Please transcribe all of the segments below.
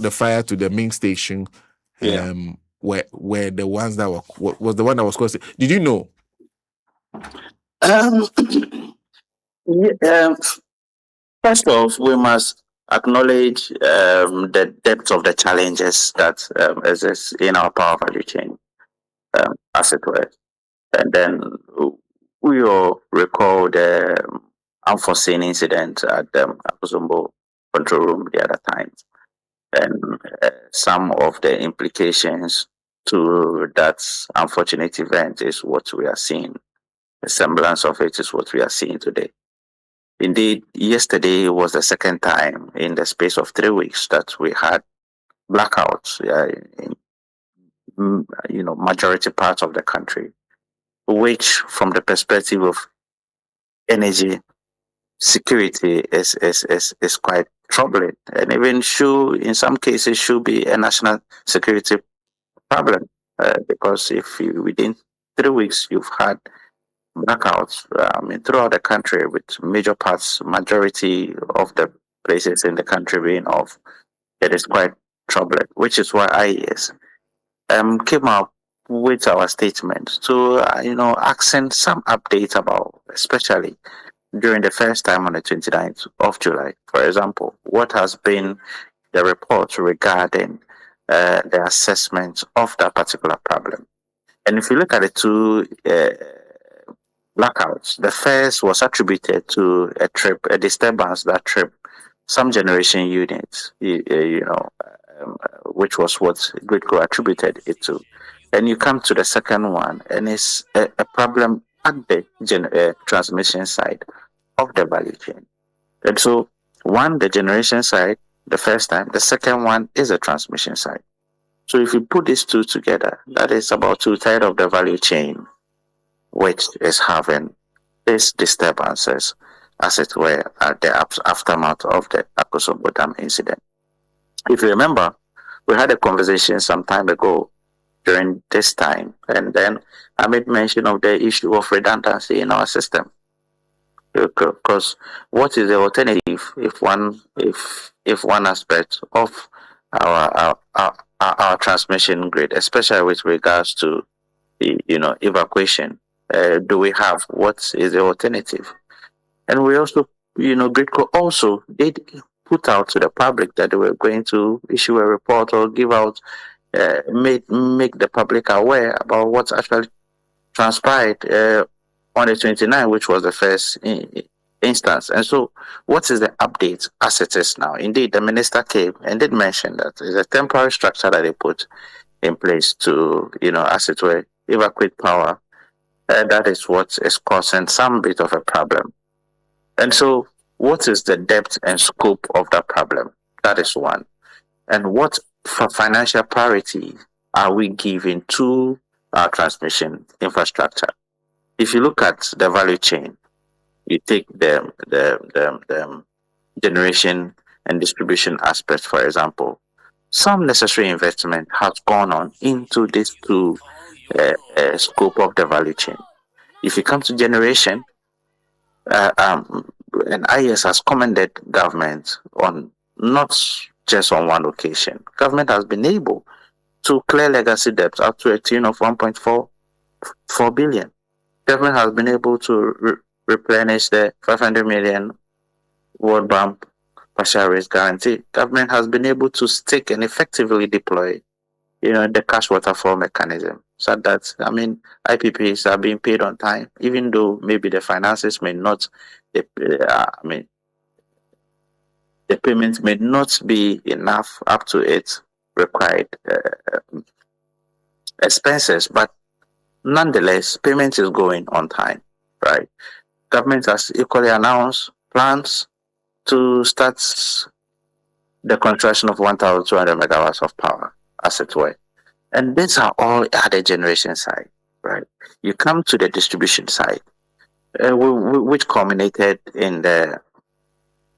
the fire to the main station were the ones that was the one that was caused. Did you know? First off, we must acknowledge the depth of the challenges that exist in our power value chain, as it were. And then we all recall the unforeseen incident at the Akosombo control room the other time. And some of the implications to that unfortunate event is what we are seeing. The semblance of it is what we are seeing today. Indeed, yesterday was the second time in the space of 3 weeks that we had blackouts in majority parts of the country, which from the perspective of energy security is quite troubling, and even in some cases should be a national security problem, because if within 3 weeks you've had blackouts throughout the country, with majority of the places in the country being off, it is quite troubling, which is why IES came up with our statement to asking some updates about, especially during the first time on the 29th of July, for example, what has been the report regarding the assessment of that particular problem. And if you look at the two blackouts, the first was attributed to a disturbance that tripped some generation units, which was what Gridco attributed it to. And you come to the second one, and it's a problem at the transmission side of the value chain. And so, one, the generation side, the first time, the second one is the transmission side. So if you put these two together, that is about 2/3 of the value chain, which is having these disturbances, as it were, at the aftermath of the Akosombo Dam incident. If you remember, we had a conversation some time ago during this time, and then I made mention of the issue of redundancy in our system. Because what is the alternative if one aspect of our transmission grid, especially with regards to the evacuation, do we have? What is the alternative? And we also, Gridco also did put out to the public that they were going to issue a report or give out, make the public aware about what's actually transpired on the 29th, which was the first instance. And so, what is the update as it is now? Indeed, the minister came and did mention that it's a temporary structure that they put in place to, as it were, evacuate power. That is what is causing some bit of a problem. And so, what is the depth and scope of that problem? That is one. And what financial priority are we giving to our transmission infrastructure? If you look at the value chain, you take the generation and distribution aspects, for example, some necessary investment has gone on into these two scope of the value chain. If you come to generation, and IS has commended government on not just on one occasion. Government has been able to clear legacy debts up to a tune of 1.44 billion. Government has been able to replenish the 500 million World Bank partial risk guarantee. Government has been able to stick and effectively deploy, the cash waterfall mechanism, so that IPPs are being paid on time, even though maybe the finances may not, the payment may not be enough up to its required expenses, but nonetheless, payment is going on time, right? Government has equally announced plans to start the construction of 1,200 megawatts of power, as it were. And these are all at the generation side, right? You come to the distribution side, which culminated in the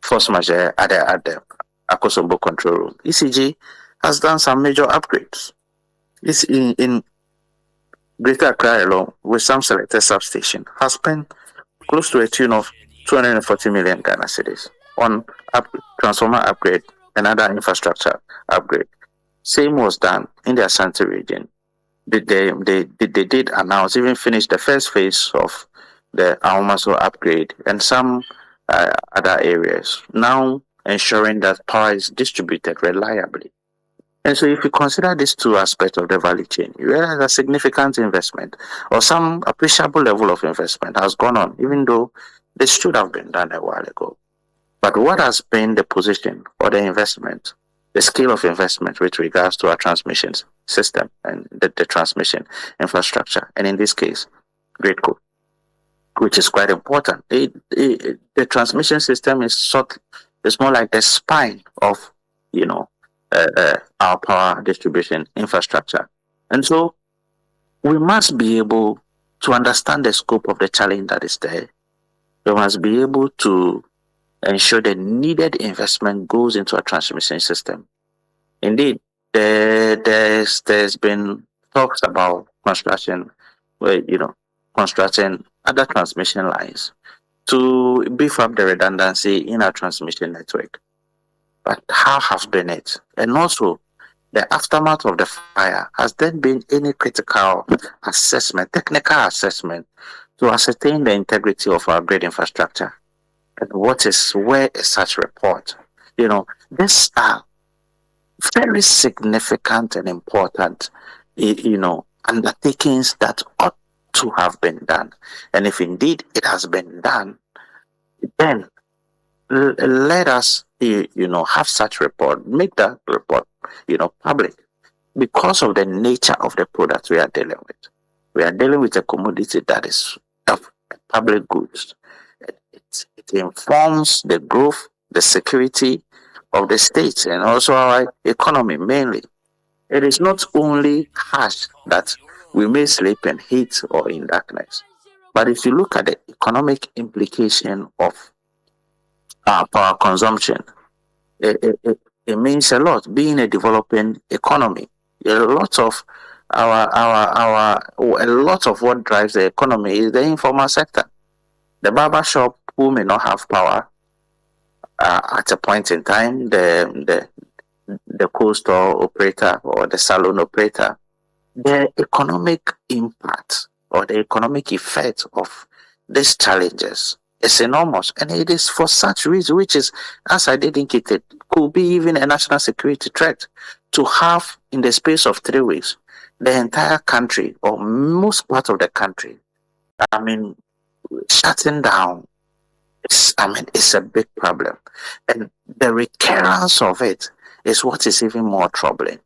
force majeure at the Akosombo control room. ECG has done some major upgrades. It's in Greater Accra alone, with some selected substation, has spent close to a tune of 240 million Ghana cedis on transformer upgrade another infrastructure upgrade. Same was done in the Ashanti region. They did announce, even finish the first phase of the Aomaso upgrade and some other areas, now ensuring that power is distributed reliably. And so, if you consider these two aspects of the value chain, you realize a significant investment or some appreciable level of investment has gone on, even though this should have been done a while ago. But what has been the position or the investment, the scale of investment with regards to our transmission system and the transmission infrastructure, and in this case, grid code, which is quite important. The transmission system is it's more like the spine of, you know, our power distribution infrastructure. And so we must be able to understand the scope of the challenge that is there. We must be able to ensure the needed investment goes into a transmission system. Indeed, there's been talks about construction, constructing other transmission lines to beef up the redundancy in our transmission network. But how has been it? And also, the aftermath of the fire, has there been any critical assessment, technical assessment, to ascertain the integrity of our grid infrastructure? And where is such report? These are very significant and important, undertakings that ought to have been done. And if indeed it has been done, then let us, have such report, make that report, public, because of the nature of the product we are dealing with. We are dealing with a commodity that is of public goods. It informs the growth, the security of the state, and also our economy mainly. It is not only harsh that we may sleep in heat or in darkness, but if you look at the economic implication of power consumption, it means a lot. Being a developing economy, a lot of a lot of what drives the economy is the informal sector. The barber shop who may not have power at a point in time, the co-store operator or the salon operator, the economic impact or the economic effect of these challenges is enormous, and it is for such reason, which is, as I did indicate, could be even a national security threat, to have in the space of 3 weeks the entire country or most part of the country, shutting down. It's a big problem, and the recurrence of it is what is even more troubling.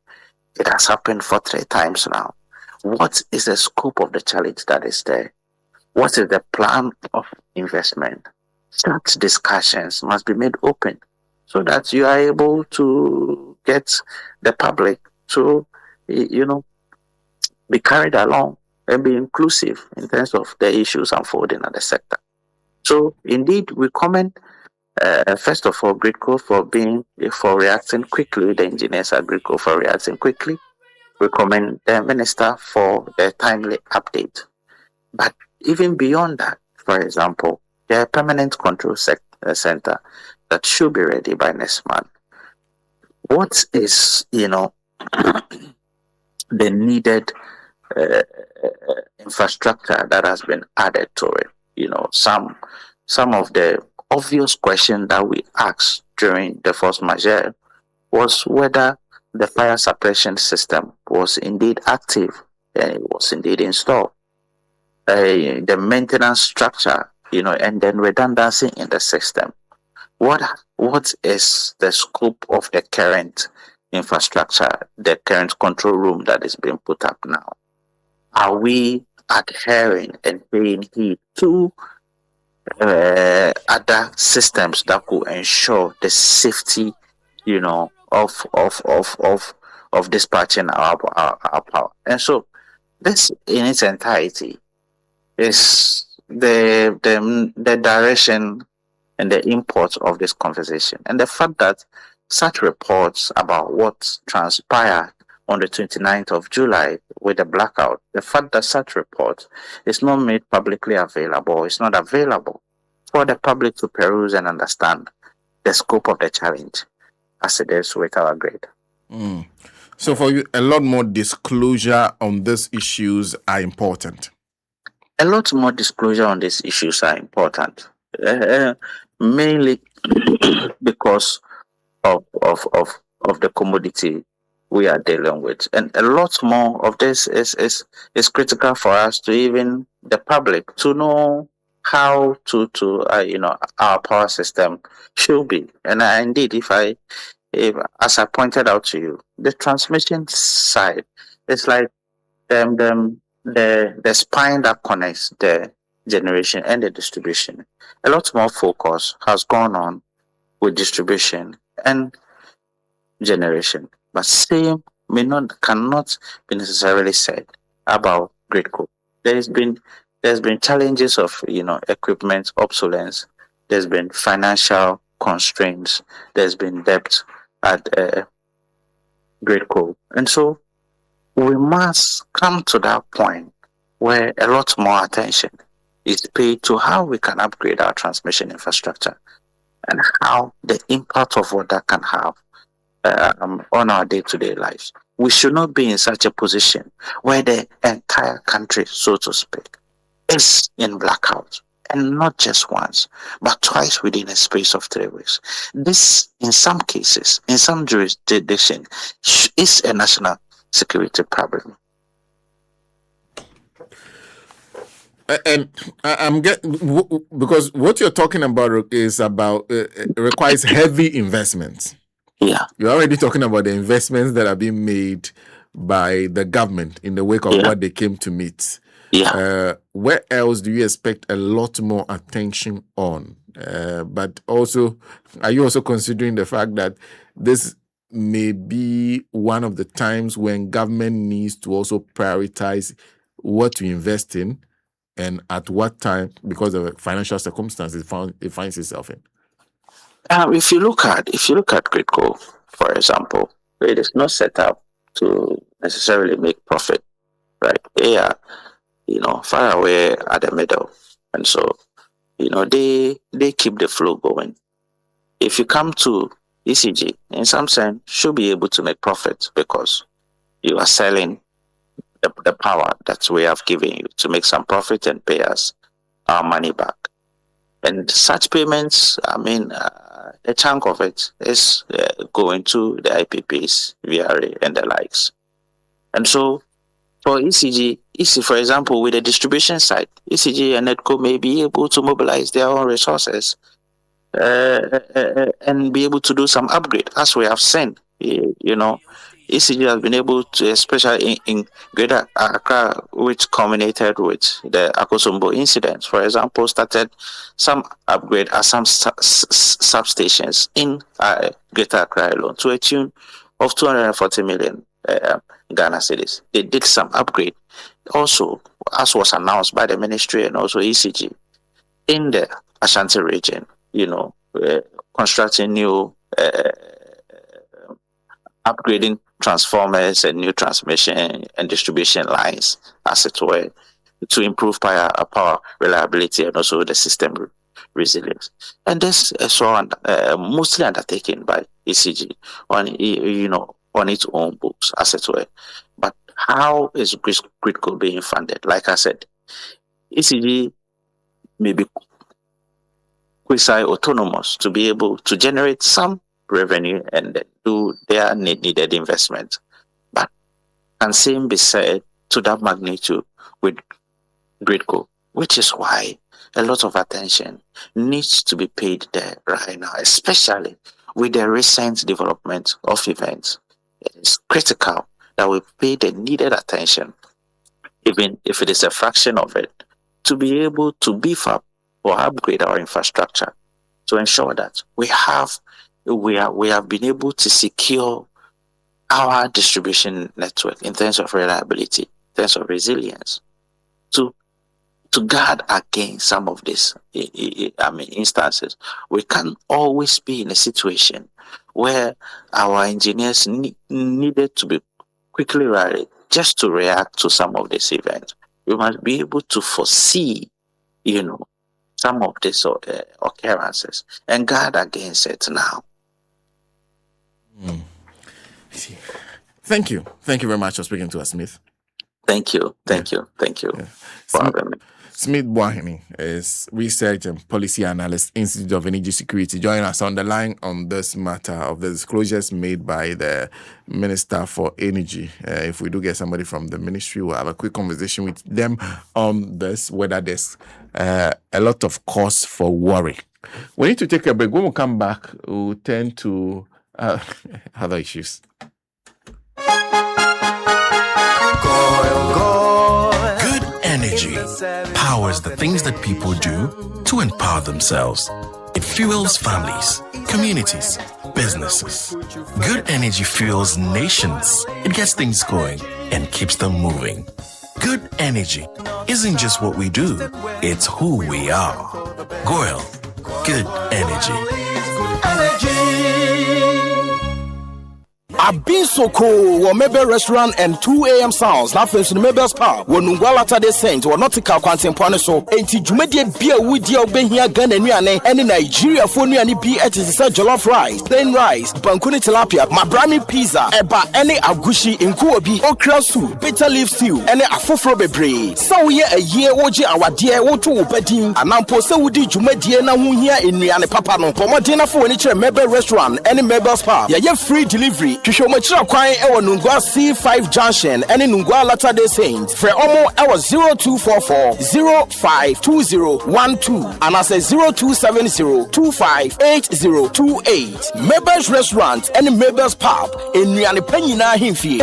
It has happened for 3 times now. What is the scope of the challenge that is there? What is the plan of investment? Such discussions must be made open so that you are able to get the public to, be carried along and be inclusive in terms of the issues unfolding at the sector. So, indeed, we comment, first of all, Gridco for reacting quickly. The engineers at Gridco for reacting quickly. We commend the minister for the timely update. But even beyond that, for example, the permanent control center that should be ready by next month. What is, the needed infrastructure that has been added to it? Some of the obvious questions that we asked during the force majeure was whether the fire suppression system was indeed active and it was indeed installed. The maintenance structure, and then redundancy in the system. What is the scope of the current infrastructure, the current control room that is being put up now? Are we adhering and paying heed to other systems that could ensure the safety, of dispatching our power? And so, this in its entirety is the direction and the import of this conversation, and the fact that such reports about what transpired on the 29th of July with the blackout, the fact that such report is not made publicly available, it's not available for the public to peruse and understand the scope of the challenge, as it is with our grid. So for you, a lot more disclosure on these issues are important. A lot more disclosure on these issues are important, mainly because of the commodity we are dealing with, and a lot more of this is critical for us to even the public to know how to our power system should be. And indeed, if as I pointed out to you, the transmission side, it's like the spine that connects the generation and the distribution. A lot more focus has gone on with distribution and generation, but same cannot be necessarily said about grid code. There's been challenges of equipment obsolescence. There's been financial constraints. There's been debt at grid code, and so we must come to that point where a lot more attention is paid to how we can upgrade our transmission infrastructure and how the impact of what that can have on our day-to-day lives. We should not be in such a position where the entire country, so to speak, is in blackout, and not just once, but twice within a space of 3 weeks. This, in some cases, in some jurisdictions, is a national security problem. And I'm getting, because what you're talking about is about requires heavy investments. Yeah, You're already talking about the investments that are being made by the government in the wake of what they came to meet. Where else do you expect a lot more attention on? But also, are you also considering the fact that this may be one of the times when government needs to also prioritize what to invest in and at what time because of the financial circumstances it finds itself in? if you look at Gridco, for example, it is not set up to necessarily make profit, right? They are far away at the middle, and so they keep the flow going. If you come to ECG, in some sense, should be able to make profit because you are selling the power that we have given you to make some profit and pay us our money back. And such payments, a chunk of it is going to the IPPs, VRA, and the likes. And so for ECG, for example, with the distribution side, ECG and NETCO may be able to mobilize their own resources and be able to do some upgrade, as we have seen. ECG has been able to, especially in Greater Accra, which culminated with the Akosombo incident, for example, started some upgrade at some substations in Greater Accra alone to a tune of 240 million Ghana cedis. They did some upgrade. Also, as was announced by the ministry and also ECG, in the Ashanti region, constructing new upgrading transformers and new transmission and distribution lines, as it were, to improve power reliability and also the system resilience. And this is mostly undertaken by ECG on its own books, as it were. But how is Gridco being funded? Like I said, ECG may be quasi-autonomous to be able to generate some revenue and do their needed investment. But can same be said to that magnitude with Gridco, which is why a lot of attention needs to be paid there right now, especially with the recent development of events. It is critical that we pay the needed attention, even if it is a fraction of it, to be able to beef up or upgrade our infrastructure to ensure that we have been able to secure our distribution network in terms of reliability, in terms of resilience, to guard against some of these instances. We can't always be in a situation where our engineers needed to be quickly rallied just to react to some of these events. We must be able to foresee, some of these occurrences and guard against it now. Thank you very much for speaking to us, Smith. Thank you. Smith BOAHENE is Research and Policy Analyst, Institute of Energy Security. Join us on the line on this matter of the disclosures made by the Minister for Energy. If we do get somebody from the ministry, we'll have a quick conversation with them on this, whether there's a lot of cause for worry. We need to take a break. When we come back, we'll tend to other issues. Good energy powers the things that people do to empower themselves. It fuels families, communities, businesses. Good energy fuels nations. It gets things going and keeps them moving. Good energy isn't just what we do, it's who we are. Goyle, good energy. I've been so cool. Mebel Restaurant and 2 a.m. sounds. Now face in Mebel's Pub. When Nungwala de Saint or Nautical Quantum Poniso. Enti Jumedi beer with your Behia Gun and Riane and in Nigeria for any be at his jollof rice, thin rice, Bankuni tilapia, Mabrami pizza, eba any agushi in Kuobi, okra soup, bitter leaf stew, any afofro bebre. So ye a year oji our dear Oto Bedin, and now post Woody Jumedi na here in Riane Papano. Pomodina for any Mebel Restaurant, any Mebel's Pub. Yeah, free delivery. To show much Kwai Ewa Nungwa C5 Junction and in Nungwa Latter Day Saint. For Omo Ewa 0244 052012 and I say 0270 258028. Mebel's Restaurant and Mebel's Pub in Riani Penina Himfi.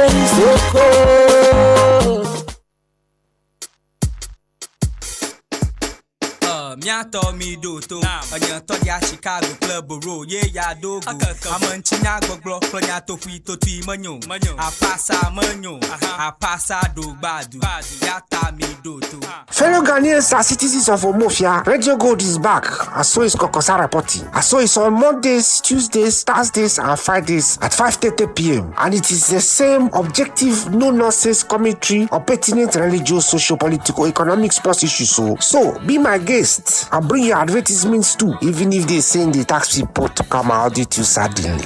Miato mi do to Anyato ya Chicago Club Road ye ya dogo Amanchinya goglo Planyato fito tui manyo Apasa manyo Apasa do badu Yata mi do to. Fellow Ghanaians are citizens of Omofia. Radio Gold is back. So is Kokosa reporting. So it's on Mondays, Tuesdays, Thursdays, and Fridays at 5:30 p.m. And it is the same objective, no nonsense commentary on pertinent religious, social, political, economic, sports issues. So be my guest and bring your advertisements too, even if they send the tax report to come out due to suddenly.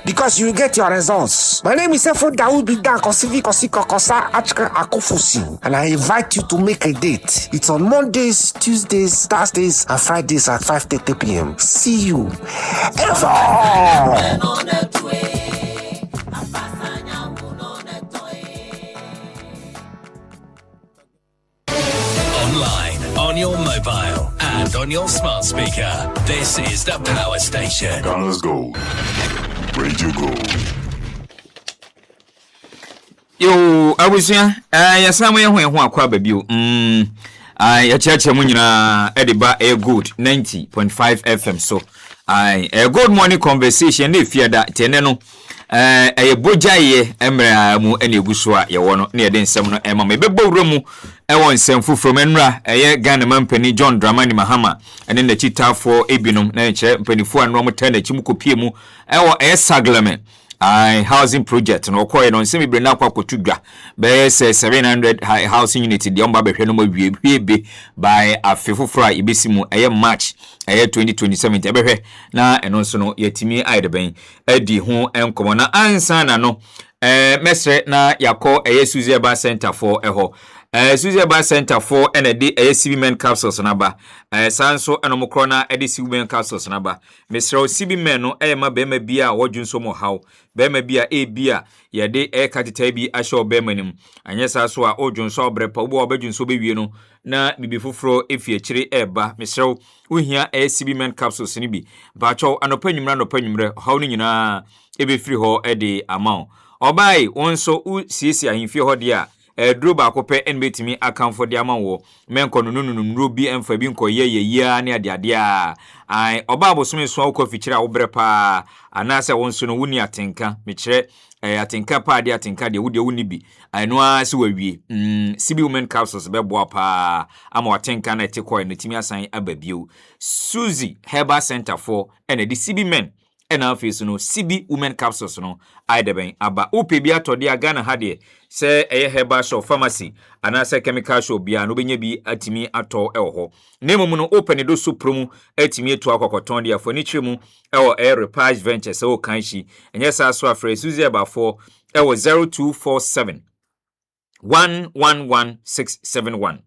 Because you get your results. My name is Efo Daoud Bidan Kosivi Kokosa Achka Akofusi, and I invite you to make a date. It's on Mondays, Tuesdays, Thursdays, and Fridays at 5:30 p.m. See you. Ever. Online, on your mobile, and on your smart speaker. This is the Power Station. Ghana's Gold. Radio Gold. Yo, abusua, yasamu ye ho akwa babio. Yachacha mu nyina ediba a good 90.5 FM so. A good morning conversation dey fear that tene no. Bojaye emra mu ene guso a ye wono na ye den nsem no ema me bebo wuramu ewon nsem fufuro menra eye Ghana mampani John Dramani Mahama ene na chitafo ebinom na che mpanifo anu mo tana chimu kopie mu ewo Saglemi housing project no koye no nsem ibre na kwakotudwa be 700 housing unit de omba behwe no mawiebe by afefufura ibesimu eye March eye 2027 ebehwe na eno nso no yetimi aideben adi ho enkomo na ansa na no mesre na yakọ eye Suzieba Center for eho Suzieba Center for ND CB men capsules naba sanso enomokro na edi CB men capsules naba mesre CB men no ma bema bia wodwunso mo haw bema bia bia yede katita bi ahye obemanim anyesa so a odwunso obrepa obo obadwunso bewie no na bibi foforo efie kire eba mesre uhia CB men capsules ni bi bacho anopanyumra haw ni nyina ebefiri ho edi amount obai wonso usiesi ahimfie ho dia duro ba kope enbetimi akamfo de amanwo menko nunununumro bi emfa bi nko ye ne ade a oba abosome so akọ fikyira wo brepa anase wonso no wuni atenka mekire atenka pa de atenka de wode wuni bi no ase wawie CB women capsules beboa pa ama atenka na etekọ ne timi asan ababio Suzy Herbal Center for and the CB men ɛna afei so no CB women capsules no aideben aba upe bi atode agana hade se eye herbal shop pharmacy anase chemical shop bia no benya bi atimi ato ewo ho nemu no open do supromu atimi etu akokoton de afo ni chiremu ewo air repage ventures o kanshi enye sa so afre suzi abafo ewo 0247 111671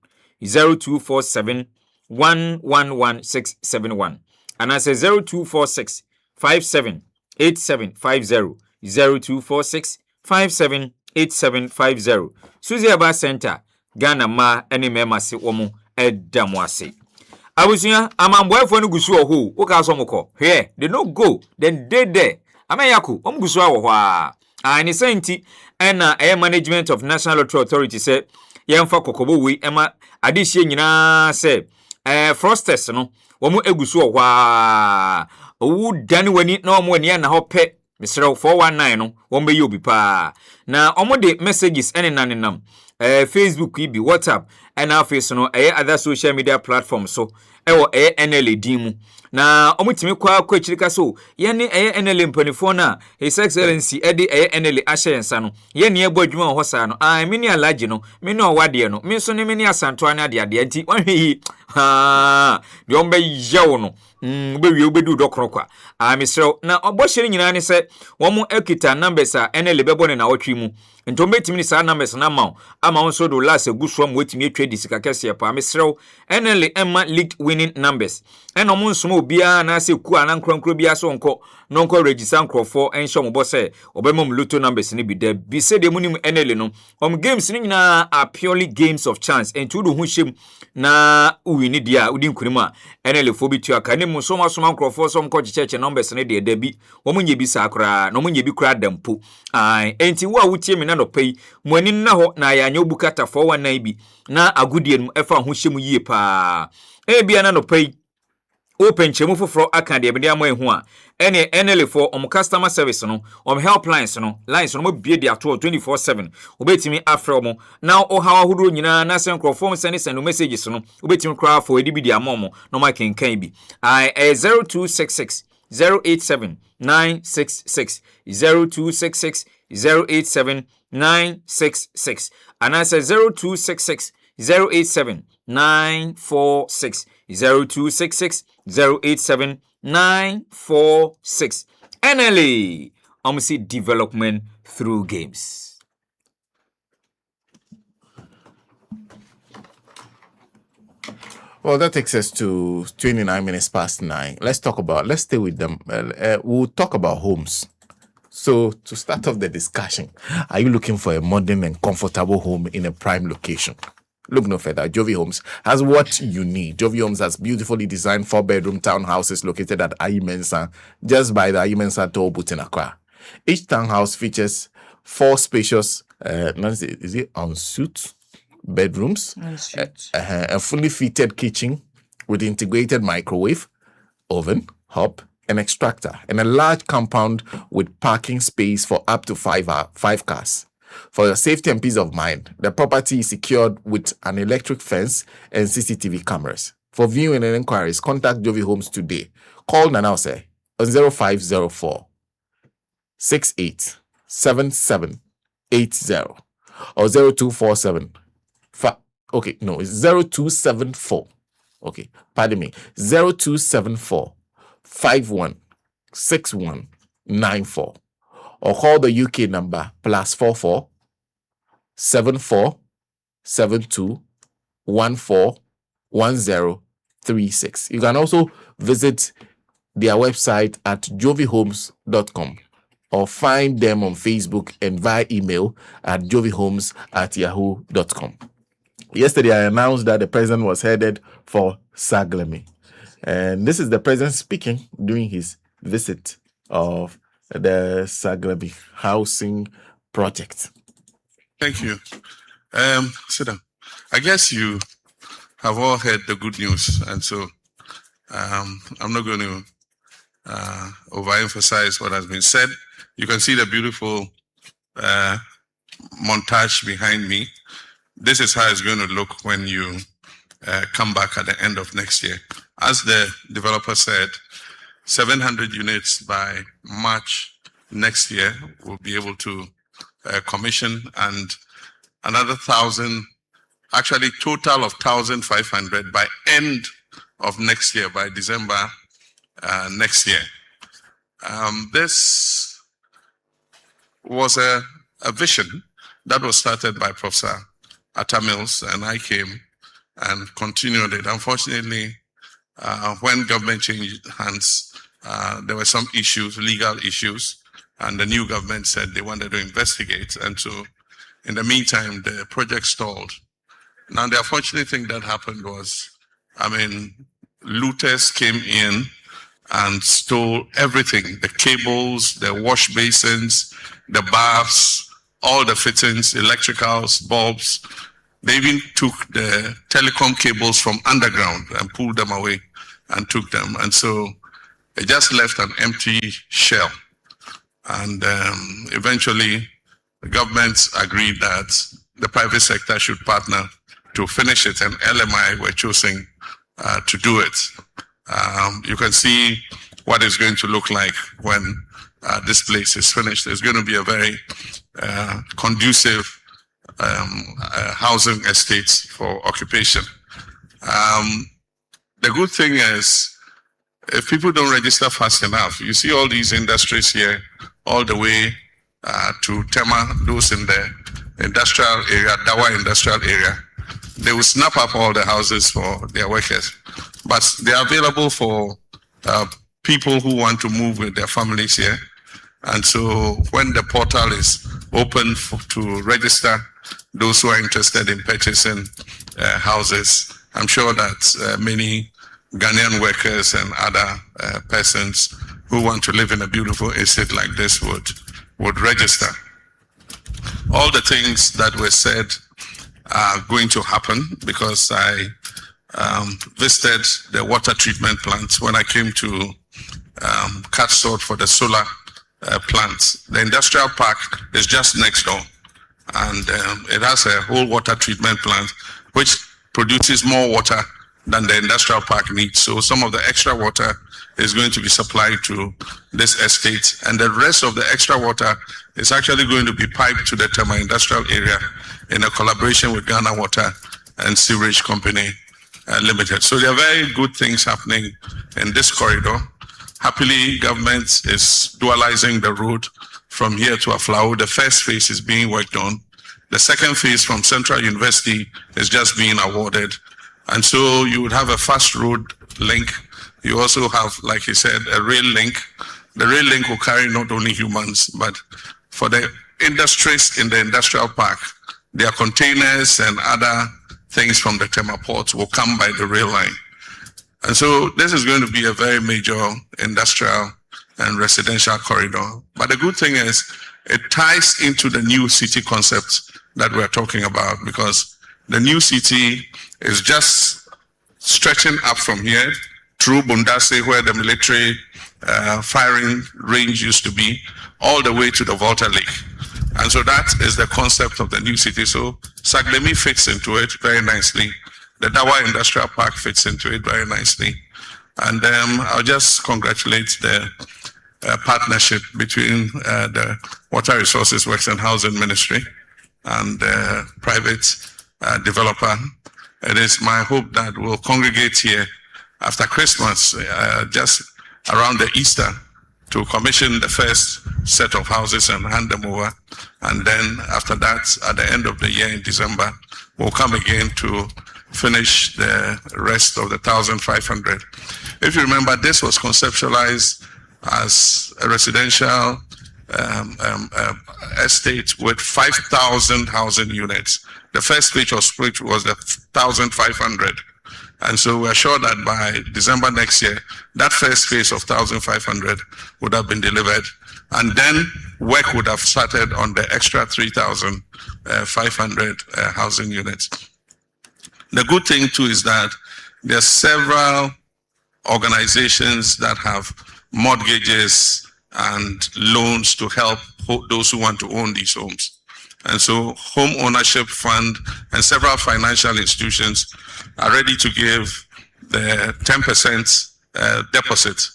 0247 111671 anase 0246 578750 0246 578750 Suzy Aba Center Ghana ma ene mema se womo edamo ase abusuya amamboefo no gusu oho wo ka so moko hwe they no go then they there amayako gusu awo ho a ani senti ena management of National Lottery Authority say yemfa kokobo we ema adehie nyina say frosters no womo egusu oho a owu dani wani na omo ani na ho pe misre 419 no wombe yi obi pa na omo de messages ene nanenam Facebook ibi WhatsApp and face no other social media platforms so ewo NLA dimu na omo timi kwa chirika so ye ne NLA mpanifo na His Excellency ede NLA ahyensa no ye ne ebo adwuma ho sa no mini alaje no mini owade no mi so ne mini asanto ana de nti wanhwe yi de ombe yewo no ubewie ubedu dokoro kwa misre na obohye nyina ne se womo ekita numbers a NLA bebo ne na wotwe mu ntombe timi ni sa numbers na ma ama won so do last eguso am wetimi atwa di sika kese pa misre NLA emma leaked winning numbers eno mo nsomo obia na se ku anankronkro bia so nko register nkrofo enhye mo bo se obemom lotto numbers ni bi da bi se de munim NLA no games ni nyina are purely games of chance enti wo hu hyem na uwini dia udi nkunim a NLA fo bi tu aka ne mu so masoma nkrofo so mko cheche numbers ni de da bi wo munye bi sa akra no munye bi kra dampo enti wo a wutie me na no pay mo ani na ho na ya anya obukata 419 bi na agudie mu efa ho hyem yie pa bia na no pay open chemu foforo aka de bia mo ehu a ene NLA for customer service no helplines no lines no mo bie de ato 24/7 obetimi afre mo na o hawa hudu nyina na sen crofom send messages no obetimi kra for edi bi de amomo no ma kenkan bi 0266 087 966 0266 087 966 anasa 0266 087 946 0266 087 946 NLA see development through games. Well, that takes us to 29 minutes past 9. Let's stay with them. We'll talk about homes. So, to start off the discussion, are you looking for a modern and comfortable home in a prime location? Look no further. Jovi Homes has what you need. Jovi Homes has beautifully designed 4-bedroom townhouses located at Ayimensa, just by the Ayimensa toll booth in Accra. Each townhouse features 4 spacious, ensuite bedrooms, a fully fitted kitchen with integrated microwave, oven, hob, and extractor, and a large compound with parking space for up to 5 cars. For your safety and peace of mind, the property is secured with an electric fence and CCTV cameras. For viewing and inquiries, contact Jovi Homes today. Call Nanause on 0504 68 7780 or 0247 it's 0274. Okay, pardon me. 0274 516194. Or call the UK number +44 74 72 14 1036. You can also visit their website at jovihomes.com or find them on Facebook and via email at jovihomes@yahoo.com. Yesterday, I announced that the president was headed for Saglemi. And this is the president speaking during his visit of the Saglemi housing project. Thank you. Sit down. I guess you have all heard the good news, and so I'm not going to overemphasize what has been said. You can see the beautiful montage behind me. This is how it's going to look when you come back at the end of next year. As the developer said, 700 units by March next year. We'll be able to commission, and another 1,000, actually total of 1,500 by end of next year, by December next year. This was a vision that was started by Professor Atta Mills, and I came and continued it. Unfortunately, when government changed hands, there were some issues, legal issues, and the new government said they wanted to investigate. And so in the meantime, the project stalled. Now, the unfortunate thing that happened was, looters came in and stole everything, the cables, the wash basins, the baths, all the fittings, electricals, bulbs. They even took the telecom cables from underground and pulled them away and took them. And so it just left an empty shell. And eventually the government agreed that the private sector should partner to finish it, and LMI were chosen to do it. You can see what it's going to look like when this place is finished. It's going to be a very conducive housing estate for occupation. The good thing is, if people don't register fast enough, you see all these industries here, all the way to Tema, those in the industrial area, Dawa industrial area, they will snap up all the houses for their workers. But they are available for people who want to move with their families here. And so when the portal is open to register those who are interested in purchasing houses, I'm sure that many Ghanaian workers and other persons who want to live in a beautiful estate like this would register. All the things that were said are going to happen, because I visited the water treatment plant when I came to cut sod for the solar plant. The industrial park is just next door, and it has a whole water treatment plant which produces more water than the industrial park needs. So some of the extra water is going to be supplied to this estate, and the rest of the extra water is actually going to be piped to the Tema industrial area in a collaboration with Ghana Water and Sewerage Company Limited. So there are very good things happening in this corridor. Happily, government is dualizing the road from here to Aflao. The first phase is being worked on. The second phase from Central University is just being awarded. And so you would have a fast road link. You also have, like he said, a rail link. The rail link will carry not only humans, but for the industries in the industrial park, their containers and other things from the Tema ports will come by the rail line. And so this is going to be a very major industrial and residential corridor. But the good thing is it ties into the new city concept that we're talking about, because the new city is just stretching up from here through Bundase, where the military firing range used to be, all the way to the Volta Lake. And so that is the concept of the new city. So Saglemi fits into it very nicely. The Dawa Industrial Park fits into it very nicely. And I'll just congratulate the partnership between the Water Resources Works and Housing Ministry and the private developer. It is my hope that we'll congregate here after Christmas, just around the Easter, to commission the first set of houses and hand them over. And then after that, at the end of the year in December, we'll come again to finish the rest of the 1,500. If you remember, this was conceptualized as a residential estate with 5,000 housing units. The first phase was the 1,500. And so we're sure that by December next year, that first phase of 1,500 would have been delivered. And then work would have started on the extra 3,500 housing units. The good thing too is that there are several organizations that have mortgages and loans to help those who want to own these homes. And so Home Ownership Fund and several financial institutions are ready to give the 10% deposit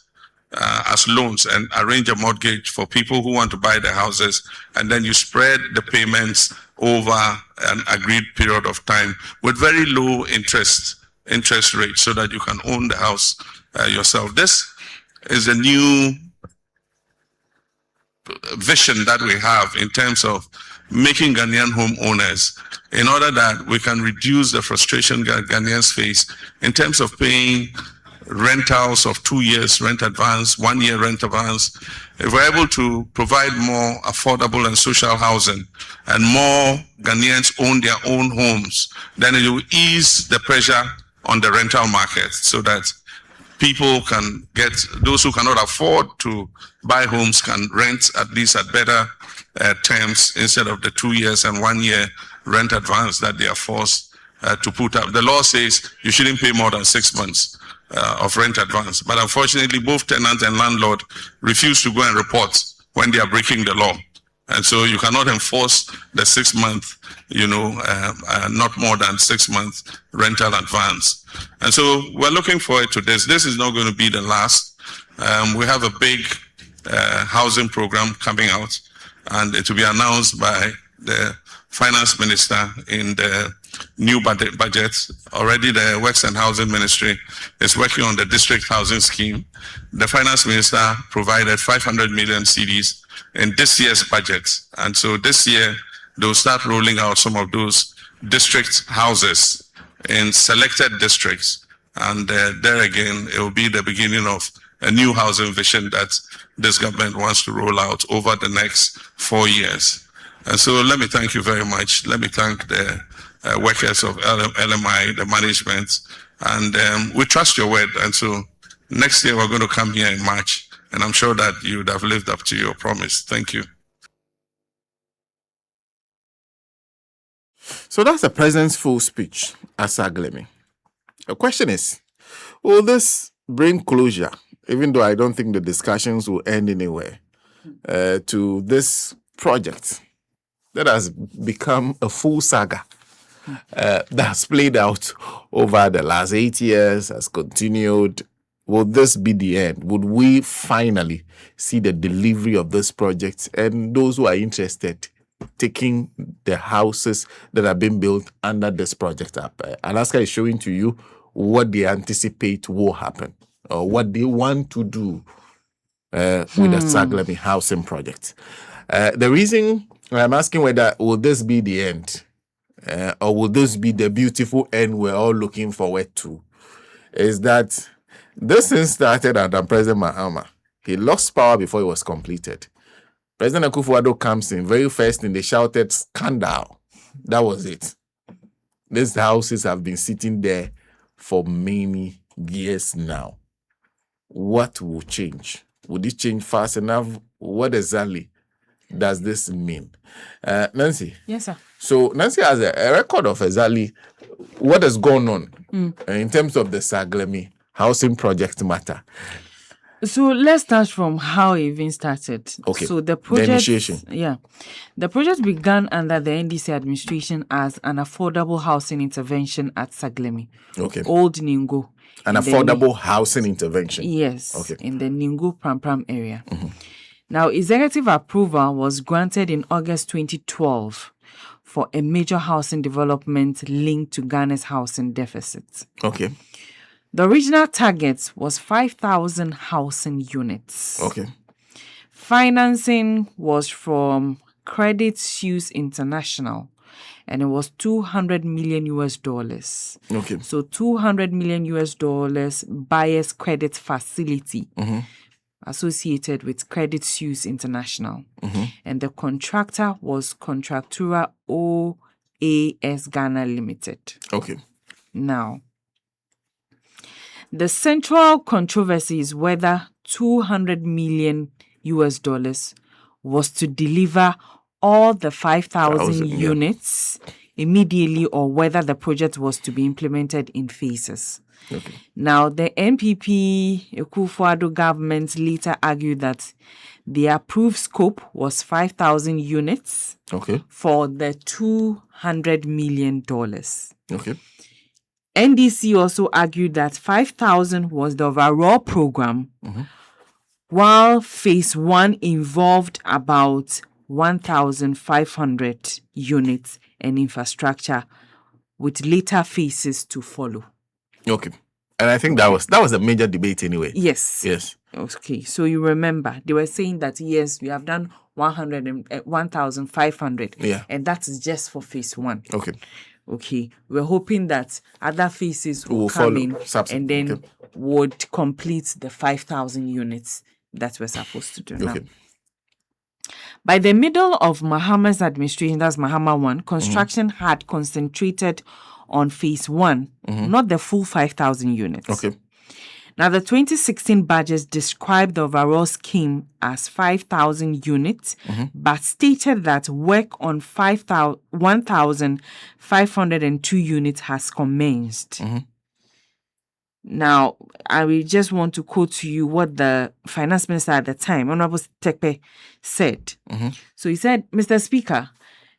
as loans and arrange a mortgage for people who want to buy the houses, and then you spread the payments over an agreed period of time with very low interest rate so that you can own the house yourself. This is a new vision that we have in terms of making Ghanaian homeowners, in order that we can reduce the frustration Ghanaians face in terms of paying rentals of 2 years rent advance, 1 year rent advance. If we're able to provide more affordable and social housing, and more Ghanaians own their own homes, then it will ease the pressure on the rental market, so that people can get, those who cannot afford to buy homes can rent at least at better terms, instead of the 2 years and 1 year rent advance that they are forced to put up. The law says you shouldn't pay more than 6 months of rent advance, but unfortunately both tenant and landlord refuse to go and report when they are breaking the law, and so you cannot enforce the 6 month, not more than 6 months rental advance. And so we're looking forward to this. This is not going to be the last. We have a big housing program coming out, and it will be announced by the finance minister in the new budget. Already the Works and Housing Ministry is working on the district housing scheme. The finance minister provided 500 million cedis in this year's budget. And so this year, they'll start rolling out some of those district houses in selected districts. And there again, it will be the beginning of a new housing vision that this government wants to roll out over the next 4 years. And so let me thank you very much. Let me thank the workers of LMI, the management, and we trust your word. And so next year we're going to come here in March, and I'm sure that you would have lived up to your promise. Thank you. So that's the president's full speech at Saglemi. The question is, will this bring closure, even though I don't think the discussions will end anywhere, to this project that has become a full saga that's played out over the last 8 years, has continued? Will this be the end? Would we finally see the delivery of this project, and those who are interested taking the houses that are being built under this project up? Alaska is showing to you what they anticipate will happen, or what they want to do with the Saglemi housing project. The reason I'm asking whether will this be the end, or will this be the beautiful end we're all looking forward to, is that this thing started under President Mahama. He lost power before it was completed. President Akufo-Addo comes in, very first thing they shouted, scandal. That was it. These houses have been sitting there for many years now. What will change? Would it change fast enough? What exactly does this mean? Nancy? Yes, sir. So Nancy has a record of exactly what has gone on in terms of the Saglemi housing project matter. So let's start from how it even started. Okay. So the project, initiation. Yeah, the project began under the NDC administration as an affordable housing intervention at Saglemi. Okay. Old Ningo. An affordable housing intervention. Yes. Okay. In the Ningo Pram area. Mm-hmm. Now, executive approval was granted in August 2012 for a major housing development linked to Ghana's housing deficit. Okay. The original target was 5,000 housing units. Okay. Financing was from Credit Suisse International, and it was $200 million. Okay. So $200 million buyer's credit facility associated with Credit Suisse International. And the contractor was Contractura OAS Ghana Limited. Okay. Now, the central controversy is whether $200 million was to deliver all the 5,000 units immediately, or whether the project was to be implemented in phases. Okay. Now, the NPP Akufo-Addo government later argued that the approved scope was 5,000 units for the $200 million. Okay. NDC also argued that 5,000 was the overall program, while phase 1 involved about 1,500 units and infrastructure, with later phases to follow. Okay. And I think that was a major debate anyway. Yes. Yes. Okay. So you remember they were saying that yes, we have done 1,500. Yeah. And that is just for phase 1. Okay. Okay. We're hoping that other phases will follow. come in and then would complete the 5,000 units that we're supposed to do now. By the middle of Mahama's administration, that's Mahama 1, construction had concentrated on phase 1, not the full 5,000 units. Okay. Now, the 2016 budget described the overall scheme as 5,000 units, but stated that work on 1,502 units has commenced. Now, I will just want to quote to you what the finance minister at the time, Honorable Tekpe, said. So he said, Mr. Speaker,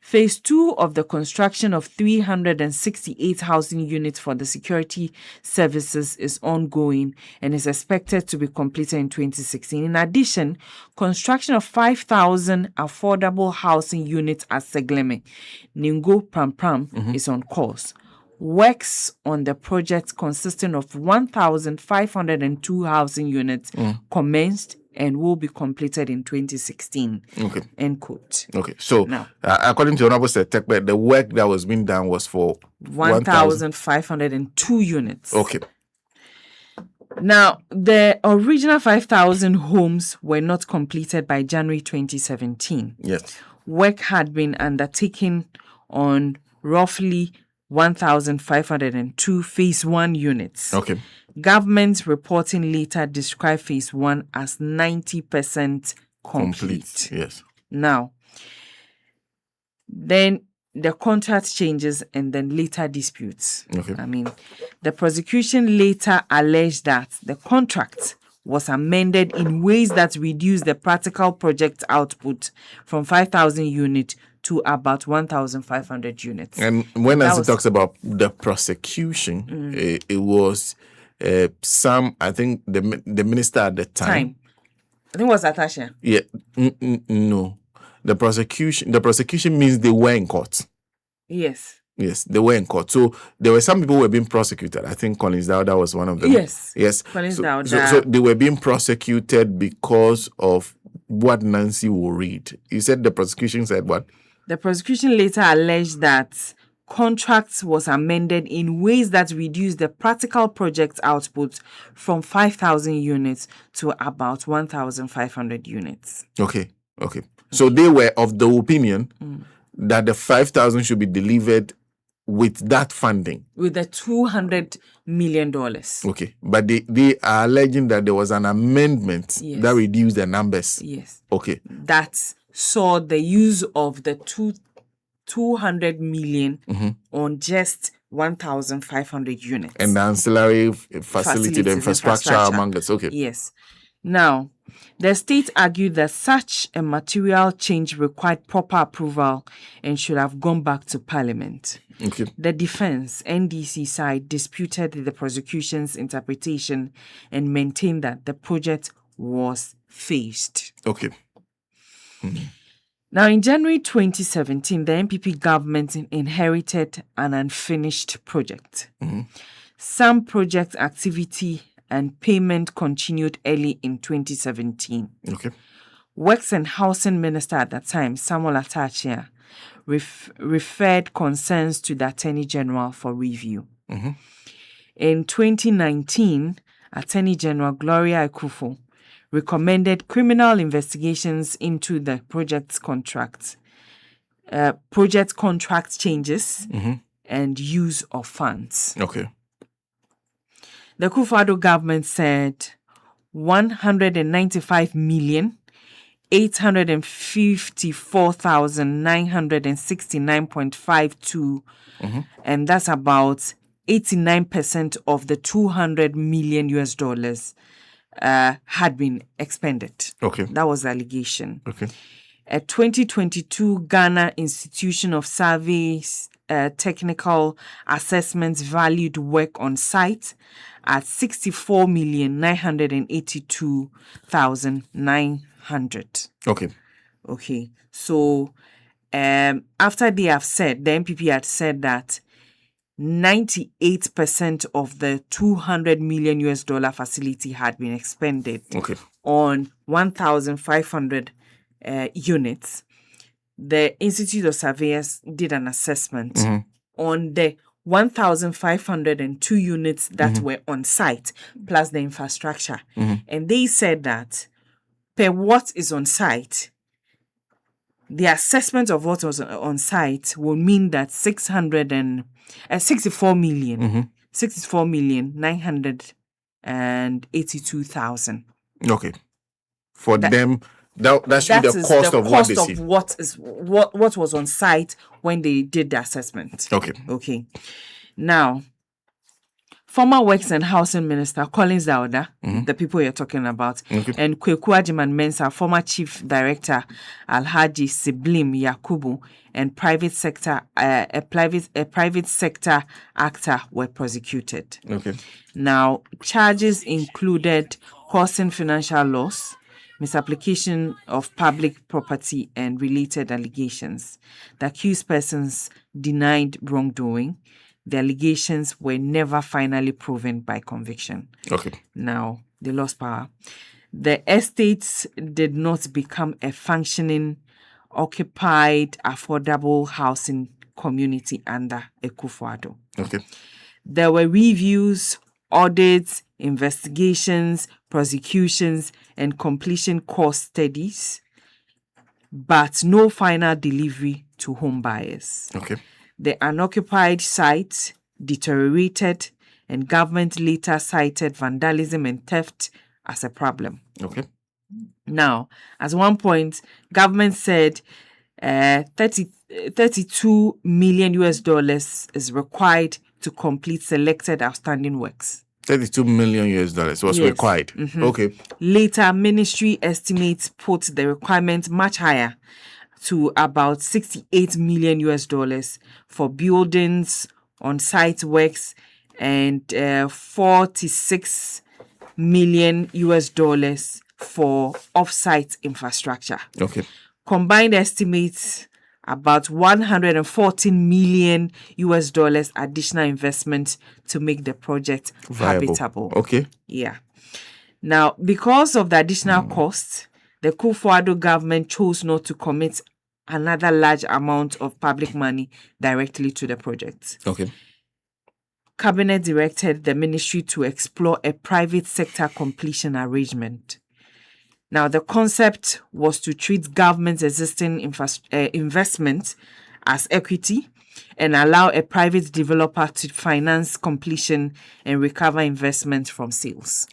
phase 2 of the construction of 368 housing units for the security services is ongoing and is expected to be completed in 2016. In addition, construction of 5,000 affordable housing units at Saglemi, Ningo Pram is on course. Works on the project consisting of 1,502 housing units commenced and will be completed in 2016. Okay. End quote. Okay. So, now, according to Honorable Sektekbe, the work that was being done was for 1,502 units. Okay. Now, the original 5,000 homes were not completed by January 2017. Yes. Work had been undertaken on roughly 1,502 phase 1 units. Okay. Government reporting later described phase 1 as 90% complete. Yes. Now, then the contract changes and then later disputes. Okay. I mean, the prosecution later alleged that the contract was amended in ways that reduced the practical project output from 5,000 units to about 1,500 units. And when Nancy talks about the prosecution, it was some, I think, the minister at the time. I think it was Atasha. Yeah. No. The prosecution means they were in court. Yes. Yes, they were in court. So there were some people who were being prosecuted. I think Collins Dowda was one of them. Yes. Yes. Collins Dowda. So they were being prosecuted because of what Nancy will read. You said the prosecution said what? The prosecution later alleged that contracts was amended in ways that reduced the practical project output from 5,000 units to about 1,500 units. Okay. So they were of the opinion that the 5,000 should be delivered with that funding. With the $200 million. Okay. But they are alleging that there was an amendment that reduced the numbers. Yes. Okay. That saw the use of the 200 million on just 1,500 units. And the ancillary facility, the infrastructure among us. Okay. Yes. Now, the state argued that such a material change required proper approval and should have gone back to Parliament. Okay. The defense, NDC side, disputed the prosecution's interpretation and maintained that the project was phased. Okay. Now, in January 2017, the NPP government inherited an unfinished project. Some project activity and payment continued early in 2017. Okay. Works and Housing Minister at that time, Samuel Atachia, referred concerns to the Attorney General for review. In 2019, Attorney General Gloria Ekufo recommended criminal investigations into the project contract changes and use of funds. Okay. The Kufuor government said 195,854,969.52, and that's about 89% of the $200 million had been expended. Okay. That was the allegation. Okay. A 2022 Ghana Institution of Surveys technical assessments valued work on site at 64,982,900. Okay. So after they have said, the MPP had said that 98% of the $200 million facility had been expended on 1,500 units. The Institute of Surveyors did an assessment on the 1,502 units that were on site, plus the infrastructure. And they said that per what is on site, the assessment of what was on site will mean that 64,982,000. Okay. For them, that should be the cost of what they see. What was on site when they did the assessment. Okay. Now, former Works and Housing Minister Collins Dauda, the people you're talking about, and Kweku Ajiman Mensah, former Chief Director Alhaji Saglemi Yakubu, and a private sector actor were prosecuted. Now, charges included causing financial loss, misapplication of public property, and related allegations. The accused persons denied wrongdoing. The allegations were never finally proven by conviction. Now, they lost power. The estates did not become a functioning, occupied, affordable housing community under Akufo-Addo. There were reviews, audits, investigations, prosecutions, and completion cost studies, but no final delivery to home buyers. The unoccupied site deteriorated, and government later cited vandalism and theft as a problem. Now, at one point, government said $32 million is required to complete selected outstanding works. $32 million was required. Later, ministry estimates put the requirement much higher, to about $68 million for buildings, on-site works, and $46 million for off-site infrastructure. Combined estimates about $114 million additional investment to make the project habitable. Now, because of the additional costs, the Akufo-Addo government chose not to commit another large amount of public money directly to the project. Cabinet directed the ministry to explore a private sector completion arrangement. Now, the concept was to treat government's existing investment as equity and allow a private developer to finance completion and recover investment from sales.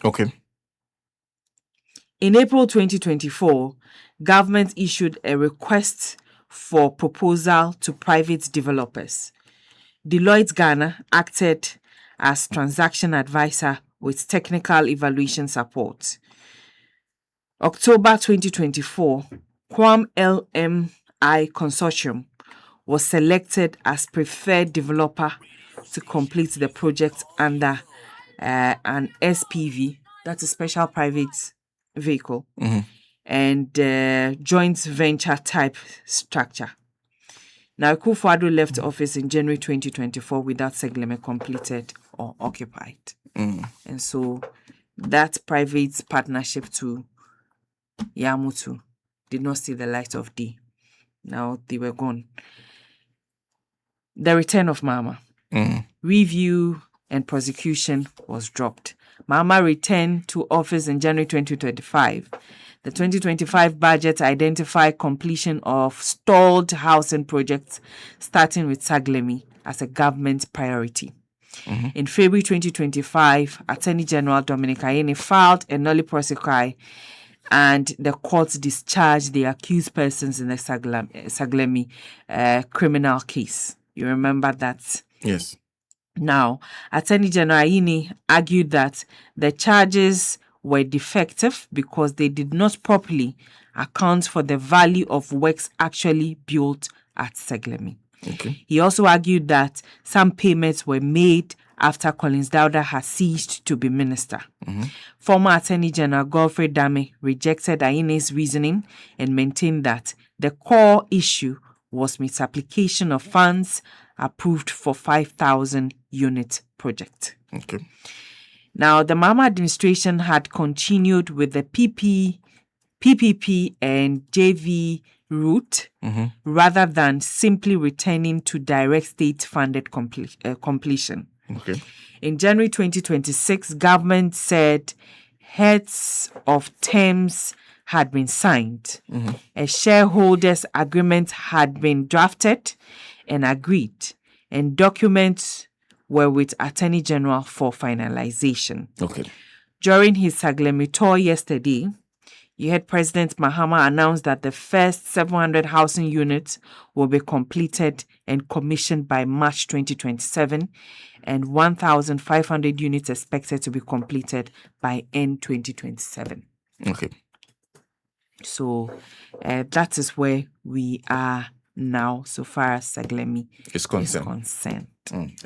In April 2024, government issued a request for proposal to private developers. Deloitte Ghana acted as transaction advisor with technical evaluation support. October 2024, Quam LMI Consortium was selected as preferred developer to complete the project under an SPV, that's a special private vehicle, and joint venture type structure. Now, Akufo-Addo left office in January 2024 without Saglemi completed or occupied. And so that private partnership to Yamutu did not see the light of day. Now they were gone. The return of Mahama. Review and prosecution was dropped. Mahama returned to office in January 2025. The 2025 budget identified completion of stalled housing projects, starting with Saglemi, as a government priority. In February 2025, Attorney General Dominic Ayine filed a nolle prosequi, and the courts discharged the accused persons in the Saglemi criminal case. You remember that? Yes. Now, Attorney General Ayine argued that the charges were defective because they did not properly account for the value of works actually built at Saglemi. Okay. He also argued that some payments were made after Collins Dauda had ceased to be minister. Former Attorney General Godfrey Dame rejected Ayene's reasoning and maintained that the core issue was misapplication of funds approved for 5,000 unit project. Okay. Now, the Mahama administration had continued with the PPP and JV route rather than simply returning to direct state-funded completion. Okay. In January 2026, government said heads of terms had been signed. A shareholders agreement had been drafted and agreed, and documents were with Attorney General for finalization. Okay. During his Saglemi tour yesterday, you heard President Mahama announce that the first 700 housing units will be completed and commissioned by March 2027, and 1,500 units expected to be completed by end 2027. Okay. So that is where we are now, so far as Saglemi Is concerned.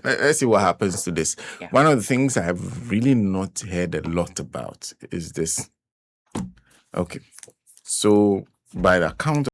Let's see what happens to this. Yeah. One of the things I've really not heard a lot about is this. Okay. So, by the account